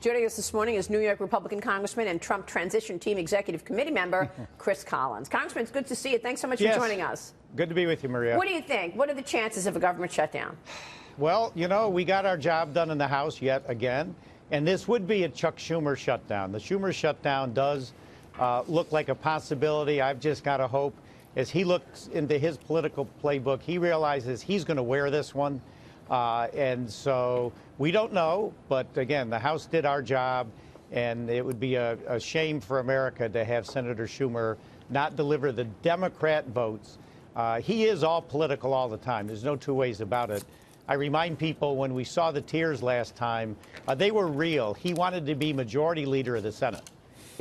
Joining us this morning is New York Republican Congressman and Trump Transition Team Executive Committee member Chris Collins. Congressman, it's good to see you. Thanks so much for joining us. Good to be with you, Maria. What do you think? What are the chances of a government shutdown? Well, you know, we got our job done in the House yet again, and this would be a Chuck Schumer shutdown. The Schumer shutdown does look like a possibility. I've just got to hope, as he looks into his political playbook, he realizes he's going to wear this one. And so we don't know. But again, the House did our job, and it would be a shame for America to have Senator Schumer not deliver the Democrat votes. He is all political all the time. There's no two ways about it. I remind people, when we saw the tears last time, they were real. He wanted to be majority leader of the Senate,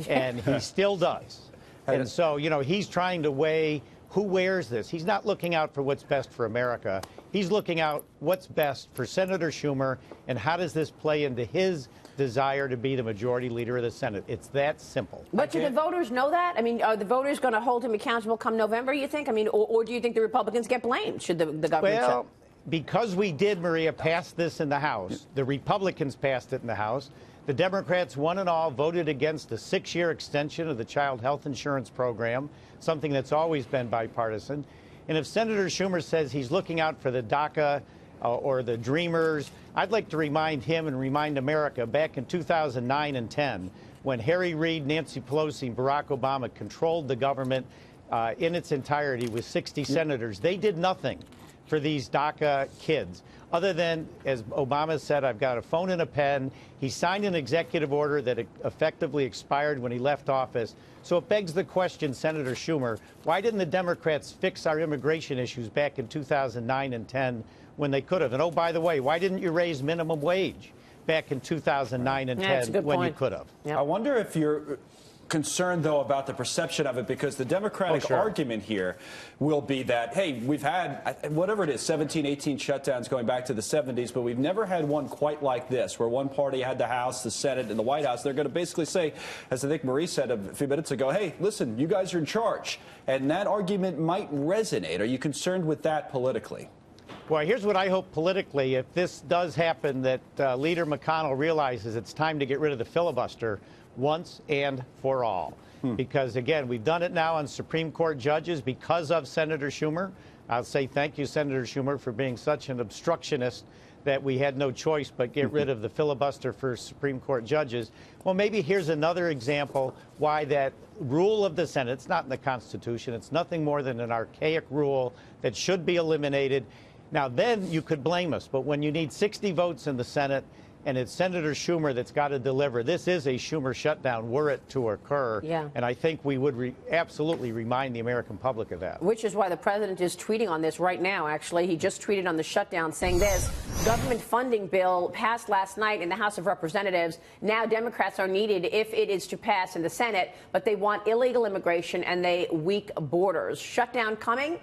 and he still does. And so, you know, he's trying to weigh who wears this. He's not looking out for what's best for America. He's looking out what's best for Senator Schumer, and how does this play into his desire to be the majority leader of the Senate. It's that simple. But do the voters know that? I mean, are the voters going to hold him accountable come November, you think? I mean, or do you think the Republicans get blamed should the government shut? Because we did, Maria, pass this in the House, the Republicans passed it in the House. The Democrats, one and all, voted against a 6-year extension of the child health insurance program, something that's always been bipartisan. And if Senator Schumer says he's looking out for the DACA or the Dreamers, I'd like to remind him and remind America back in 2009 and 10, when Harry Reid, Nancy Pelosi, and Barack Obama controlled the government in its entirety with 60 senators. They did nothing for these DACA kids, other than, as Obama said, I've got a phone and a pen. He signed an executive order that effectively expired when he left office. So it begs the question, Senator Schumer, why didn't the Democrats fix our immigration issues back in 2009 and 10 when they could have? And oh, by the way, why didn't you raise minimum wage back in 2009 and 10 when you could have? Yep. I wonder if you're concerned, though, about the perception of it, because the Democratic argument here will be that, hey, we've had, whatever it is, 17, 18 shutdowns going back to the 70s, but we've never had one quite like this, where one party had the House, the Senate, and the White House. They're going to basically say, as I think Marie said a few minutes ago, hey, listen, you guys are in charge. And that argument might resonate. Are you concerned with that politically? Well, here's what I hope politically. If this does happen, that Leader McConnell realizes it's time to get rid of the filibuster once and for all. Because, again, we've done it now on Supreme Court judges because of Senator Schumer. I'll say thank you, Senator Schumer, for being such an obstructionist that we had no choice but get rid of the filibuster for Supreme Court judges. Well, maybe here's another example why that rule of the Senate, it's not in the Constitution, it's nothing more than an archaic rule that should be eliminated. Now, then you could blame us, but when you need 60 votes in the Senate, and it's Senator Schumer that's got to deliver, this is a Schumer shutdown were it to occur. Yeah. And I think we would absolutely remind the American public of that. Which is why the president is tweeting on this right now, actually. He just tweeted on the shutdown saying this: government funding bill passed last night in the House of Representatives. Now Democrats are needed if it is to pass in the Senate, but they want illegal immigration and they weak borders. Shutdown coming.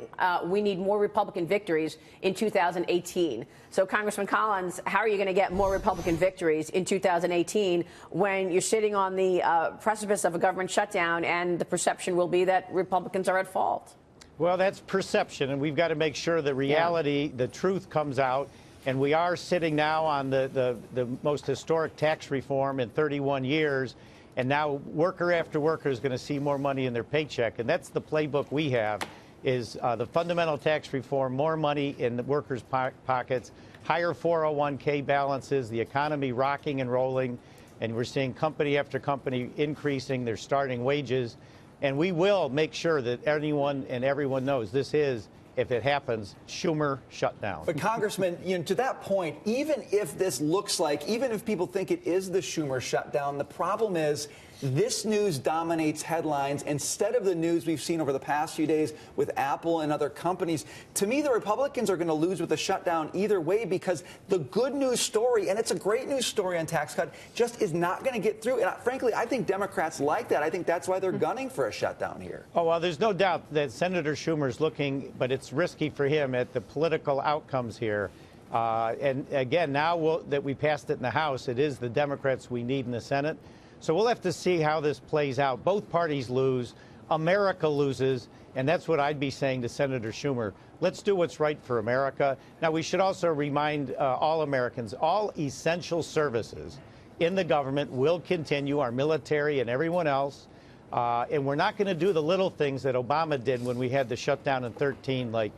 We need more Republican victories in 2018. So, Congressman Collins, how are you going to get more Republican victories in 2018 when you're sitting on the precipice of a government shutdown and the perception will be that Republicans are at fault? Well, that's perception, and we've got to make sure the reality, the truth comes out. And we are sitting now on the most historic tax reform in 31 years. And now worker after worker is going to see more money in their paycheck. And that's the playbook we have, is the fundamental tax reform, more money in the workers' pockets, higher 401k balances, the economy rocking and rolling, and we're seeing company after company increasing their starting wages. And we will make sure that anyone and everyone knows this is, if it happens, Schumer shutdown. But, Congressman, you know, to that point, even if this looks like, even if people think it is the Schumer shutdown, the problem is this news dominates headlines instead of the news we've seen over the past few days with Apple and other companies. To me, the Republicans are going to lose with the shutdown either way, because the good news story, and it's a great news story on tax cut, just is not going to get through. And frankly, I think Democrats like that. I think that's why they're gunning for a shutdown here. Oh, well, there's no doubt that Senator Schumer's looking, but it's risky for him, at the political outcomes here. And again, now that we passed it in the House, it is the Democrats we need in the Senate. So we'll have to see how this plays out. Both parties lose. America loses. And that's what I'd be saying to Senator Schumer. Let's do what's right for America. Now, we should also remind all Americans, all essential services in the government will continue, our military and everyone else. And we're not going to do the little things that Obama did when we had the shutdown in 2013, like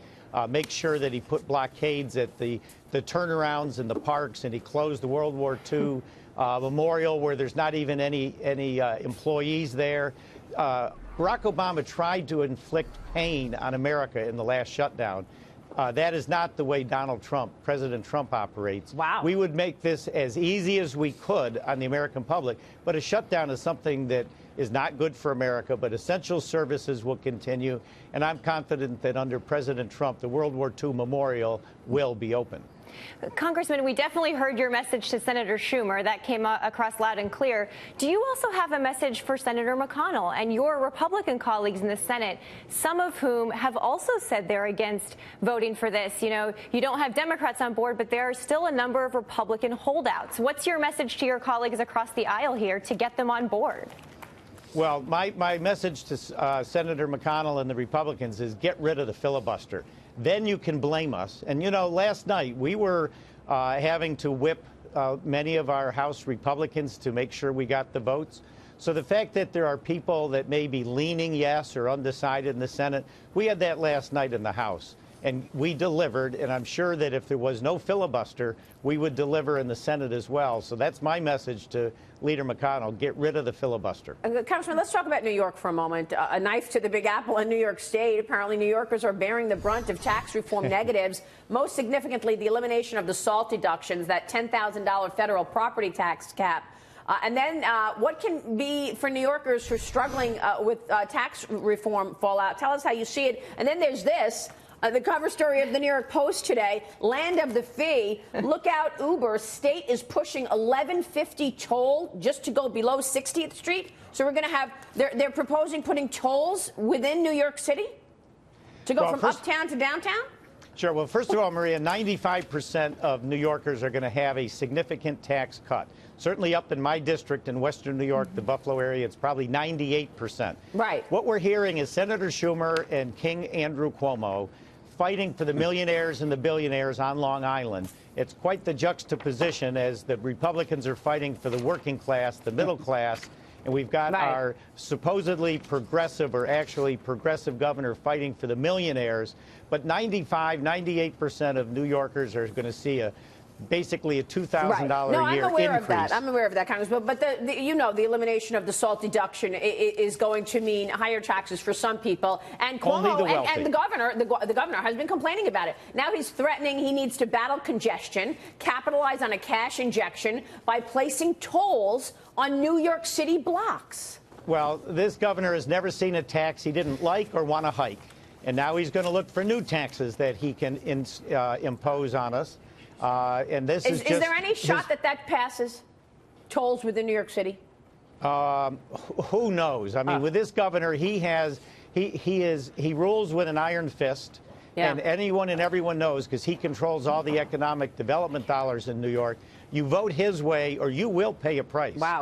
make sure that he put blockades at the turnarounds in the parks, and he closed the World War II memorial where there's not even any employees there. Barack Obama tried to inflict pain on America in the last shutdown. That is not the way President Trump operates. Wow. We would make this as easy as we could on the American public, but a shutdown is something that is not good for America, but essential services will continue, and I'm confident that under President Trump, the World War II memorial will be open. Congressman, we definitely heard your message to Senator Schumer. That came across loud and clear. Do you also have a message for Senator McConnell and your Republican colleagues in the Senate, some of whom have also said they're against voting for this? You know, you don't have Democrats on board, but there are still a number of Republican holdouts. What's your message to your colleagues across the aisle here to get them on board? Well, my message to Senator McConnell and the Republicans is get rid of the filibuster. Then you can blame us. And, you know, last night we were having to whip many of our House Republicans to make sure we got the votes. So the fact that there are people that may be leaning yes or undecided in the Senate, we had that last night in the House. And we delivered, and I'm sure that if there was no filibuster, we would deliver in the Senate as well. So that's my message to Leader McConnell. Get rid of the filibuster. Congressman, let's talk about New York for a moment. A knife to the Big Apple in New York State. Apparently, New Yorkers are bearing the brunt of tax reform negatives, most significantly the elimination of the SALT deductions, that $10,000 federal property tax cap. And then what can be for New Yorkers who are struggling with tax reform fallout? Tell us how you see it. And then there's this. The cover story of the New York Post today, land of the fee. Look out, Uber. State is pushing $11.50 toll just to go below 60th Street. So we're going to have, they're proposing putting tolls within New York City to go from uptown to downtown? Sure. Well, first of all, Maria, 95% of New Yorkers are going to have a significant tax cut. Certainly up in my district in Western New York, the Buffalo area, it's probably 98%. Right. What we're hearing is Senator Schumer and King Andrew Cuomo fighting for the millionaires and the billionaires on Long Island. It's quite the juxtaposition as the Republicans are fighting for the working class, the middle class, and we've got our supposedly progressive or actually progressive governor fighting for the millionaires. But 98% of New Yorkers are going to see basically a $2,000 a year increase. I'm aware of that, Congressman. But the elimination of the SALT deduction is going to mean higher taxes for some people. And Cuomo and the governor has been complaining about it. Now he's threatening he needs to battle congestion, capitalize on a cash injection by placing tolls on New York City blocks. Well, this governor has never seen a tax he didn't like or want to hike. And now he's going to look for new taxes that he can impose on us. And this is there any shot that passes tolls within New York City? Who knows? I mean, with this governor, he rules with an iron fist. Yeah. And anyone and everyone knows, because he controls all the economic development dollars in New York, you vote his way or you will pay a price. Wow.